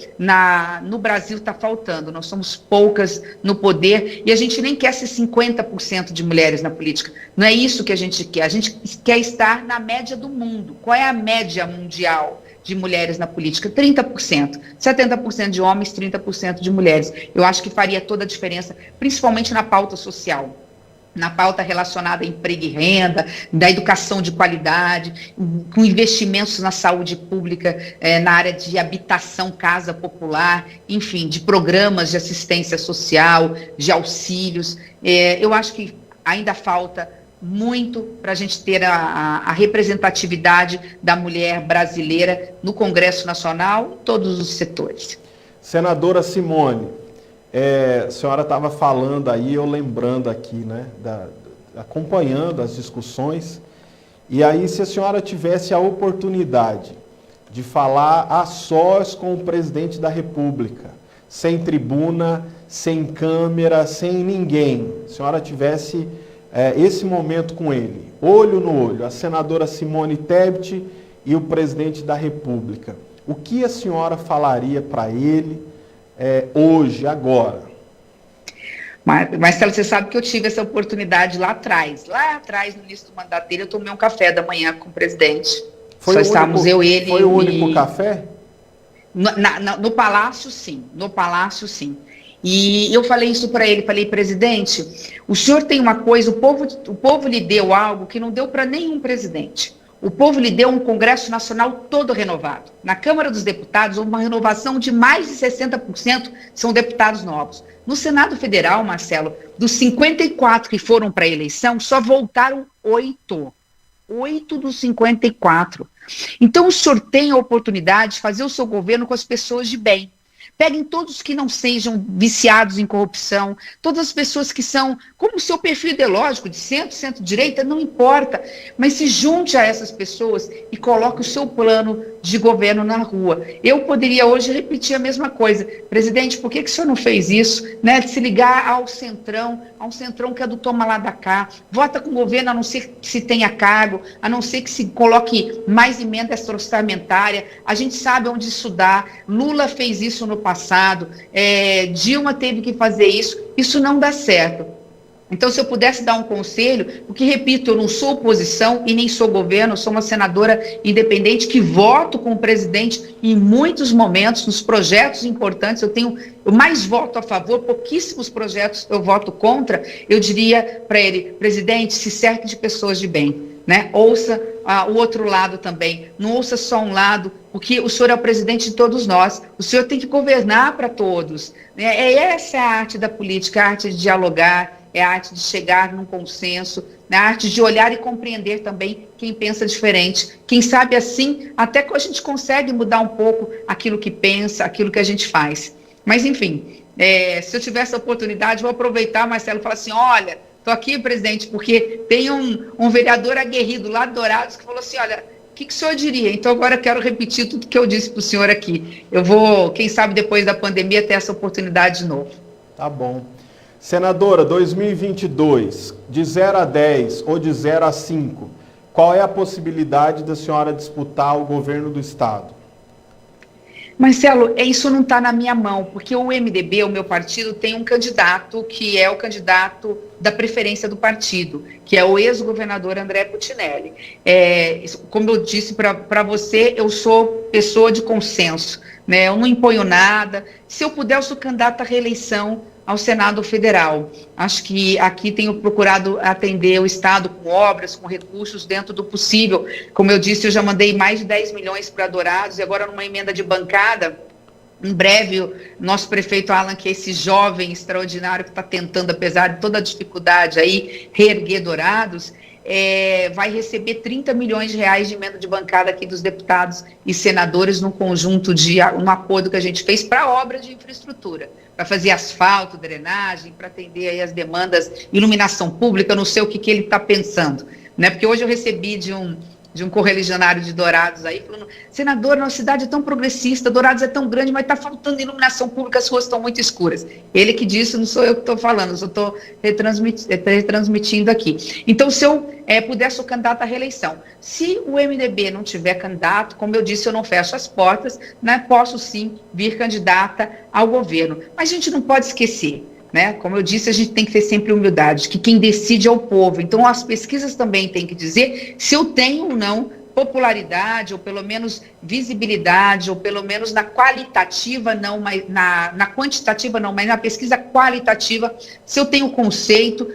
no Brasil está faltando. Nós somos poucas no poder e a gente nem quer ser 50% de mulheres na política. Não é isso que a gente quer. A gente quer estar na média do mundo. Qual é a média mundial de mulheres na política? 30%. 70% de homens, 30% de mulheres. Eu acho que faria toda a diferença, principalmente na pauta social, na pauta relacionada a emprego e renda, da educação de qualidade, com investimentos na saúde pública, na área de habitação, casa popular, enfim, de programas de assistência social, de auxílios. Eu acho que ainda falta muito para a gente ter a representatividade da mulher brasileira no Congresso Nacional, em todos os setores. Senadora Simone, a senhora estava falando aí, eu lembrando aqui, né, acompanhando as discussões, e aí se a senhora tivesse a oportunidade de falar a sós com o presidente da República, sem tribuna, sem câmera, sem ninguém, se a senhora tivesse esse momento com ele, olho no olho, a senadora Simone Tebet e o presidente da República, o que a senhora falaria para ele hoje, agora? Marcelo, você sabe que eu tive essa oportunidade lá atrás, no início do mandato dele, eu tomei um café da manhã com o presidente. Só estávamos eu, ele... Foi o único café? No Palácio, sim. No Palácio, sim. E eu falei isso para ele, falei, presidente, o senhor tem uma coisa, o povo lhe deu algo que não deu para nenhum presidente. O povo lhe deu um Congresso Nacional todo renovado. Na Câmara dos Deputados, houve uma renovação de mais de 60% são deputados novos. No Senado Federal, Marcelo, dos 54 que foram para a eleição, só voltaram 8. 8 dos 54. Então, o senhor tem a oportunidade de fazer o seu governo com as pessoas de bem. Peguem todos que não sejam viciados em corrupção, todas as pessoas que são, como o seu perfil ideológico, de centro-direita, não importa, mas se junte a essas pessoas e coloque o seu plano de governo na rua. Eu poderia hoje repetir a mesma coisa. Presidente, por que o senhor não fez isso? Né? De se ligar ao centrão que é do toma lá da cá, vota com o governo a não ser que se tenha cargo, a não ser que se coloque mais emenda extra-orçamentária. A gente sabe onde isso dá. Lula fez isso no passado, Dilma teve que fazer isso não dá certo. Então, se eu pudesse dar um conselho, porque, repito, eu não sou oposição e nem sou governo, eu sou uma senadora independente que voto com o presidente em muitos momentos, nos projetos importantes, eu mais voto a favor, pouquíssimos projetos eu voto contra. Eu diria para ele, presidente, se cerque de pessoas de bem, né? Ouça o outro lado também, não ouça só um lado, porque o senhor é o presidente de todos nós, o senhor tem que governar para todos, né? Essa é a arte da política, a arte de dialogar, é a arte de chegar num consenso, né? A arte de olhar e compreender também quem pensa diferente. Quem sabe assim, até que a gente consegue mudar um pouco aquilo que pensa, aquilo que a gente faz. Mas, enfim, se eu tivesse a oportunidade, vou aproveitar, Marcelo, e falar assim, olha, estou aqui, presidente, porque tem um vereador aguerrido lá de Dourados que falou assim, olha, o que o senhor diria? Então, agora eu quero repetir tudo que eu disse para o senhor aqui. Eu vou, quem sabe, depois da pandemia, ter essa oportunidade de novo. Tá bom. Senadora, 2022, de 0 a 10 ou de 0 a 5, qual é a possibilidade da senhora disputar o governo do Estado? Marcelo, isso não está na minha mão, porque o MDB, o meu partido, tem um candidato que é o candidato da preferência do partido, que é o ex-governador André Cuccinelli. Como eu disse para você, eu sou pessoa de consenso, né? Eu não imponho nada. Se eu puder, eu sou candidata à reeleição ao Senado Federal. Acho que aqui tenho procurado atender o Estado com obras, com recursos dentro do possível. Como eu disse, eu já mandei mais de 10 milhões para Dourados e agora numa emenda de bancada, em breve, o nosso prefeito Alan, que é esse jovem extraordinário que está tentando, apesar de toda a dificuldade aí, reerguer Dourados, vai receber 30 milhões de reais de emenda de bancada aqui dos deputados e senadores num conjunto de um acordo que a gente fez para obras de infraestrutura, para fazer asfalto, drenagem, para atender aí as demandas, iluminação pública, eu não sei o que ele está pensando, né? Porque hoje eu recebi de de um correligionário de Dourados aí, falando, senador, nossa cidade é tão progressista, Dourados é tão grande, mas está faltando iluminação pública, as ruas estão muito escuras. Ele que disse, não sou eu que estou falando, eu só estou retransmitindo aqui. Então, se eu puder, sou candidata à reeleição. Se o MDB não tiver candidato, como eu disse, eu não fecho as portas, né, posso sim vir candidata ao governo. Mas a gente não pode esquecer, né? Como eu disse, a gente tem que ter sempre humildade, que quem decide é o povo. Então, as pesquisas também têm que dizer se eu tenho ou não popularidade, ou pelo menos visibilidade, ou pelo menos na qualitativa, não, mas na quantitativa não, mas na pesquisa qualitativa, se eu tenho conceito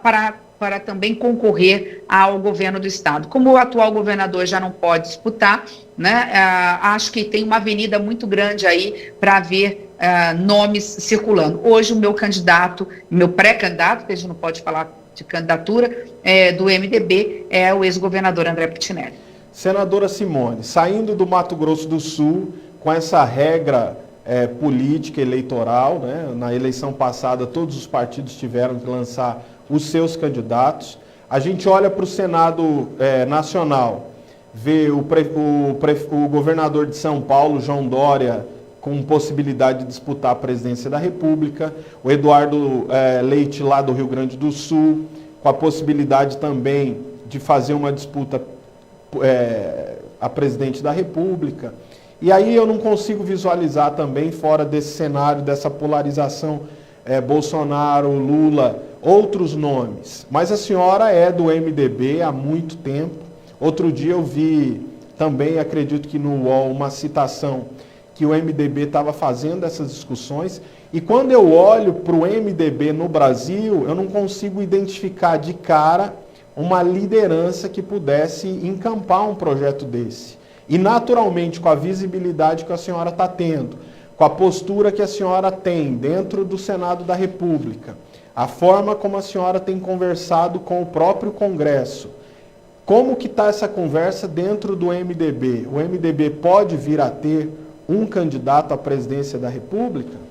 para também concorrer ao governo do Estado. Como o atual governador já não pode disputar, né, acho que tem uma avenida muito grande aí para haver nomes circulando. Hoje o meu candidato, meu pré-candidato, que a gente não pode falar de candidatura, do MDB, é o ex-governador André Putinelli. Senadora Simone, saindo do Mato Grosso do Sul, com essa regra política eleitoral, né, na eleição passada todos os partidos tiveram que lançar os seus candidatos, a gente olha para o Senado Nacional, vê o governador de São Paulo, João Dória, com possibilidade de disputar a presidência da República, o Eduardo Leite, lá do Rio Grande do Sul, com a possibilidade também de fazer uma disputa a presidente da República. E aí eu não consigo visualizar também, fora desse cenário, dessa polarização, Bolsonaro, Lula, outros nomes. Mas a senhora é do MDB há muito tempo. Outro dia eu vi também, acredito que no UOL, uma citação que o MDB estava fazendo essas discussões, e quando eu olho para o MDB no Brasil, eu não consigo identificar de cara uma liderança que pudesse encampar um projeto desse. E naturalmente, com a visibilidade que a senhora está tendo, com a postura que a senhora tem dentro do Senado da República, a forma como a senhora tem conversado com o próprio Congresso, como que está essa conversa dentro do MDB? O MDB pode vir a ter um candidato à presidência da República?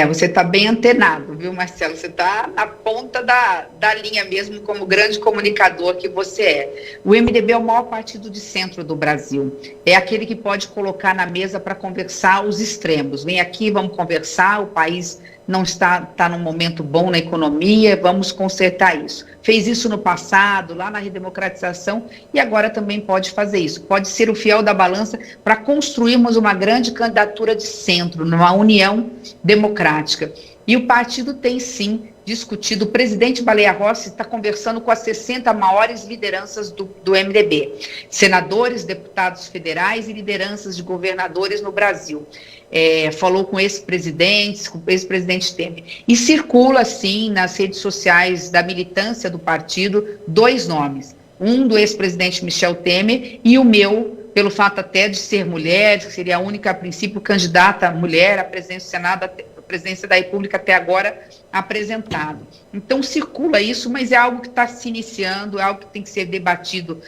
Você está bem antenado, viu, Marcelo? Você está na ponta da linha mesmo, como grande comunicador que você é. O MDB é o maior partido de centro do Brasil. É aquele que pode colocar na mesa para conversar os extremos. Vem aqui, vamos conversar, o país não está num momento bom na economia, vamos consertar isso. Fez isso no passado, lá na redemocratização, e agora também pode fazer isso. Pode ser o fiel da balança para construirmos uma grande candidatura de centro, numa união democrática. E o partido tem, sim, discutido. O presidente Baleia Rossi está conversando com as 60 maiores lideranças do MDB. Senadores, deputados federais e lideranças de governadores no Brasil. Falou com ex-presidentes, com o ex-presidente Temer. E circula, sim, nas redes sociais da militância do partido, 2 nomes. Um do ex-presidente Michel Temer e o meu, pelo fato até de ser mulher, que seria a única, a princípio, candidata mulher à presidência do Senado, à presidência da República até agora apresentado. Então circula isso, mas é algo que está se iniciando, é algo que tem que ser debatido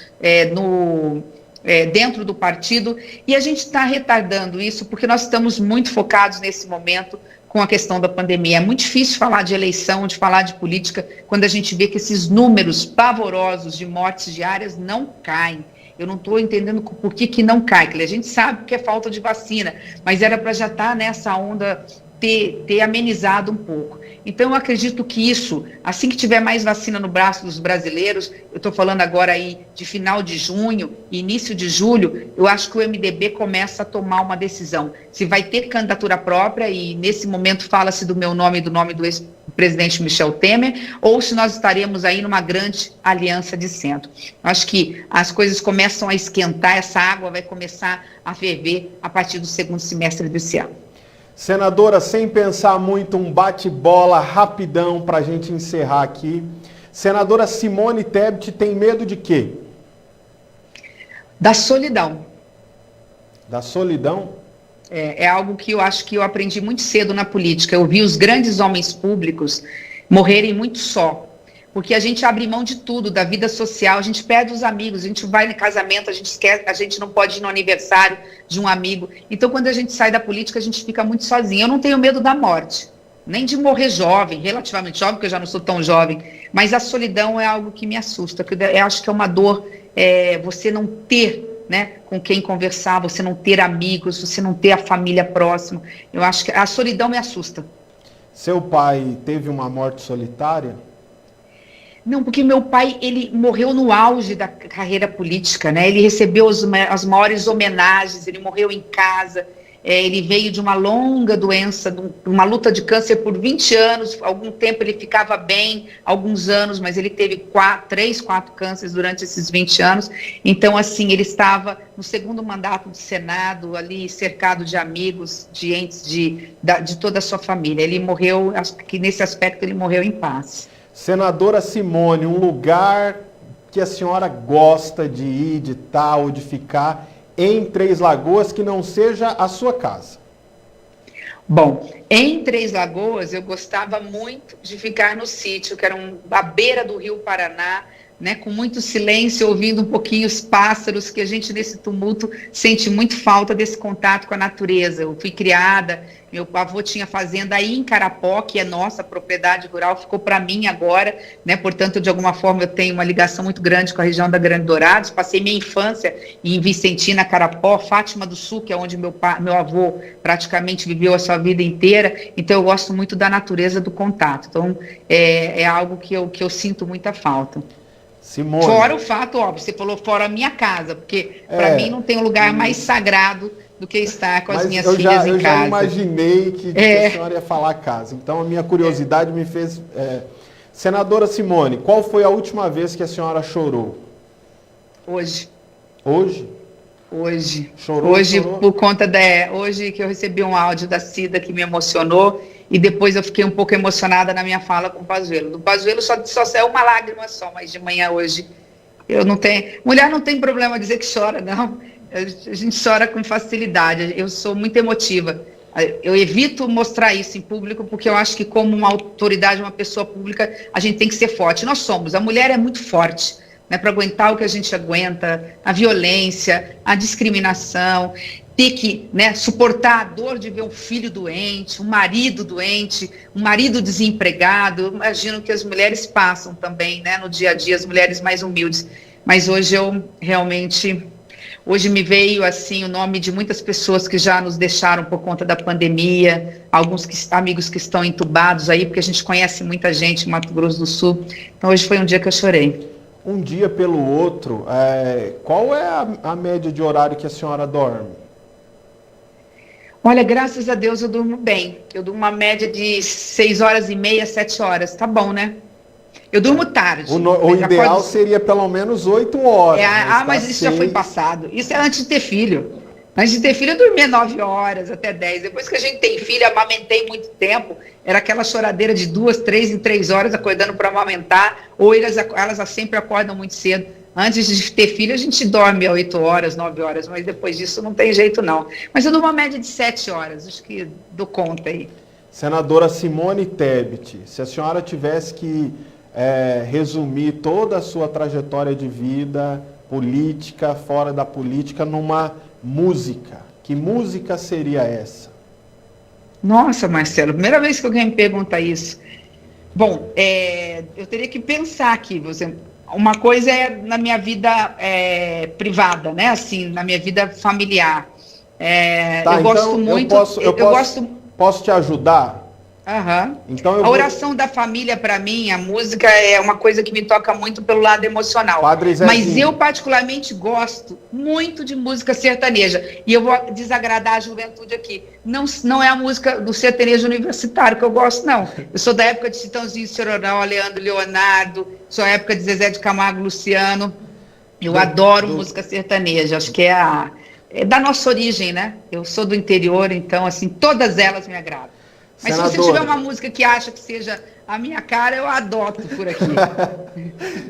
dentro do partido, e a gente está retardando isso porque nós estamos muito focados nesse momento com a questão da pandemia. É muito difícil falar de eleição, de falar de política, quando a gente vê que esses números pavorosos de mortes diárias não caem. Eu não estou entendendo por que não cai. A gente sabe que é falta de vacina, mas era para já estar nessa onda ter amenizado um pouco. Então, eu acredito que isso, assim que tiver mais vacina no braço dos brasileiros, eu estou falando agora aí de final de junho, início de julho, eu acho que o MDB começa a tomar uma decisão. Se vai ter candidatura própria, e nesse momento fala-se do meu nome e do nome do ex-presidente Michel Temer, ou se nós estaremos aí numa grande aliança de centro. Acho que as coisas começam a esquentar, essa água vai começar a ferver a partir do segundo semestre desse ano. Senadora, sem pensar muito, um bate-bola rapidão para a gente encerrar aqui. Senadora Simone Tebet tem medo de quê? Da solidão. Da solidão? É algo que eu acho que eu aprendi muito cedo na política. Eu vi os grandes homens públicos morrerem muito só. Porque a gente abre mão de tudo, da vida social, a gente perde os amigos, a gente vai no casamento, a gente esquece, a gente não pode ir no aniversário de um amigo. Então, quando a gente sai da política, a gente fica muito sozinho. Eu não tenho medo da morte, nem de morrer jovem, relativamente jovem, porque eu já não sou tão jovem, mas a solidão é algo que me assusta, que eu acho que é uma dor, você não ter, né, com quem conversar, você não ter amigos, você não ter a família próxima. Eu acho que a solidão me assusta. Seu pai teve uma morte solitária? Não, porque meu pai, ele morreu no auge da carreira política, né? Ele recebeu as maiores homenagens, ele morreu em casa, ele veio de uma longa doença, uma luta de câncer por 20 anos, algum tempo ele ficava bem, alguns anos, mas ele teve 3, 4 cânceres durante esses 20 anos, então assim, ele estava no segundo mandato do Senado, ali cercado de amigos, de entes, de toda a sua família. Ele morreu, acho que nesse aspecto ele morreu em paz. Senadora Simone, um lugar que a senhora gosta de ir, de estar ou de ficar em Três Lagoas que não seja a sua casa? Bom, em Três Lagoas eu gostava muito de ficar no sítio, que era à beira do Rio Paraná, né, com muito silêncio, ouvindo um pouquinho os pássaros, que a gente nesse tumulto sente muito falta desse contato com a natureza. Eu fui criada, meu avô tinha fazenda aí em Carapó, que é nossa propriedade rural, ficou para mim agora, né, portanto, de alguma forma eu tenho uma ligação muito grande com a região da Grande Dourados. Passei minha infância em Vicentina, Carapó, Fátima do Sul, que é onde meu avô praticamente viveu a sua vida inteira, então eu gosto muito da natureza, do contato, então é algo que eu sinto muita falta. Simone. Fora o fato, óbvio, você falou fora a minha casa, porque para mim não tem um lugar mais sagrado do que estar com as minhas filhas em casa. Eu já imaginei que a senhora ia falar casa, então a minha curiosidade me fez... Senadora Simone, qual foi a última vez que a senhora chorou? Hoje. Hoje? Hoje. Chorou? Hoje, por conta hoje que eu recebi um áudio da Cida que me emocionou, e depois eu fiquei um pouco emocionada na minha fala com o Pazuello. Do Pazuello só saiu uma lágrima só, mas de manhã hoje eu não tenho... Mulher não tem problema dizer que chora, não. A gente chora com facilidade, eu sou muito emotiva. Eu evito mostrar isso em público, porque eu acho que como uma autoridade, uma pessoa pública, a gente tem que ser forte. Nós somos, a mulher é muito forte, né, para aguentar o que a gente aguenta, a violência, a discriminação, ter que, né, suportar a dor de ver um filho doente, um marido doente, um marido desempregado. Eu imagino que as mulheres passam também, né, no dia a dia, as mulheres mais humildes. Mas hoje eu realmente... Hoje me veio assim o nome de muitas pessoas que já nos deixaram por conta da pandemia, alguns amigos que estão entubados aí, porque a gente conhece muita gente em Mato Grosso do Sul. Então hoje foi um dia que eu chorei. Um dia pelo outro, qual é a média de horário que a senhora dorme? Olha, graças a Deus eu durmo bem. Eu durmo uma média de 6h30, 7 horas. Tá bom, né? Eu durmo tarde. O ideal seria pelo menos 8 horas. Mas isso já foi passado. Isso é antes de ter filho. Antes de ter filho, eu dormia 9 horas, até 10. Depois que a gente tem filho, amamentei muito tempo. Era aquela choradeira de 2, 3 em 3 horas, acordando para amamentar. Ou elas sempre acordam muito cedo. Antes de ter filho, a gente dorme 8 horas, 9 horas. Mas depois disso não tem jeito, não. Mas eu durmo uma média de 7 horas. Acho que dou conta aí. Senadora Simone Tebet, se a senhora tivesse que... resumir toda a sua trajetória de vida, política, fora da política, numa música. Que música seria essa? Nossa, Marcelo, primeira vez que alguém me pergunta isso. Bom, eu teria que pensar aqui. Uma coisa é na minha vida privada, né? Assim, na minha vida familiar. Eu gosto muito... Posso te ajudar? Uhum. Então a oração da família, para mim, a música é uma coisa que me toca muito pelo lado emocional. Mas eu particularmente gosto muito de música sertaneja. E eu vou desagradar a juventude aqui. Não é a música do sertanejo universitário que eu gosto, não. Eu sou da época de Chitãozinho Chororó, Leandro Leonardo, sou da época de Zezé de Camargo, Luciano. Eu adoro música sertaneja. Acho que é da nossa origem, né? Eu sou do interior, então, assim, todas elas me agradam. Mas senadora, se você tiver uma música que acha que seja a minha cara, eu adoto por aqui.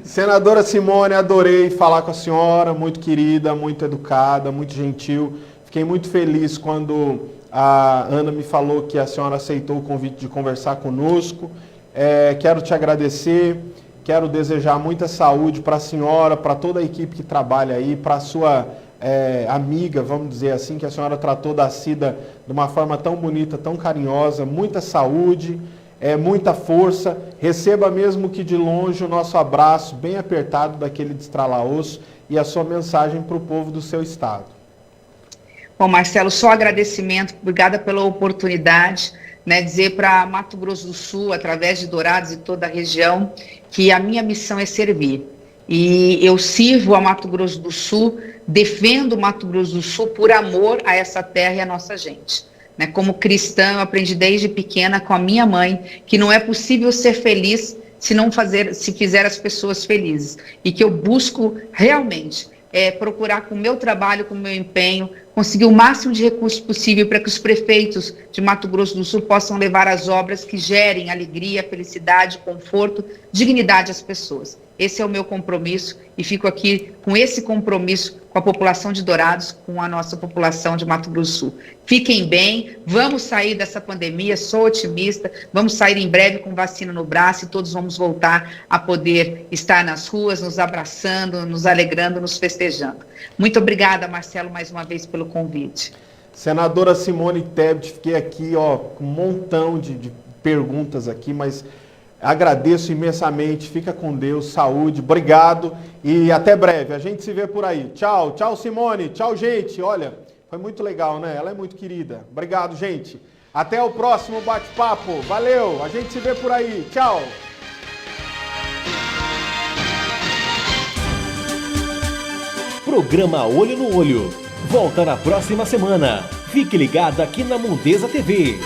Senadora Simone, adorei falar com a senhora, muito querida, muito educada, muito gentil. Fiquei muito feliz quando a Ana me falou que a senhora aceitou o convite de conversar conosco. Quero te agradecer, quero desejar muita saúde para a senhora, para toda a equipe que trabalha aí, para a sua amiga, vamos dizer assim, que a senhora tratou da Cida de uma forma tão bonita, tão carinhosa, muita saúde, muita força. Receba mesmo que de longe o nosso abraço bem apertado daquele de estralar osso e a sua mensagem para o povo do seu estado. Bom, Marcelo, só agradecimento, obrigada pela oportunidade, né, dizer para Mato Grosso do Sul, através de Dourados e toda a região, que a minha missão é servir. E eu sirvo a Mato Grosso do Sul, defendo o Mato Grosso do Sul por amor a essa terra e a nossa gente. Né? Como cristã, eu aprendi desde pequena com a minha mãe que não é possível ser feliz se fizer as pessoas felizes. E que eu busco realmente procurar com o meu trabalho, com o meu empenho, conseguir o máximo de recursos possível para que os prefeitos de Mato Grosso do Sul possam levar as obras que gerem alegria, felicidade, conforto, dignidade às pessoas. Esse é o meu compromisso e fico aqui com esse compromisso com a população de Dourados, com a nossa população de Mato Grosso do Sul. Fiquem bem, vamos sair dessa pandemia, sou otimista, vamos sair em breve com vacina no braço e todos vamos voltar a poder estar nas ruas, nos abraçando, nos alegrando, nos festejando. Muito obrigada, Marcelo, mais uma vez pelo convite. Senadora Simone Tebet, fiquei aqui com um montão de perguntas aqui, mas agradeço imensamente, fica com Deus, saúde, obrigado e até breve, a gente se vê por aí. Tchau, tchau Simone, tchau gente, olha, foi muito legal, né? Ela é muito querida. Obrigado, gente. Até o próximo bate-papo, valeu, a gente se vê por aí, tchau. Programa Olho no Olho. Volta na próxima semana. Fique ligado aqui na Mundeza TV.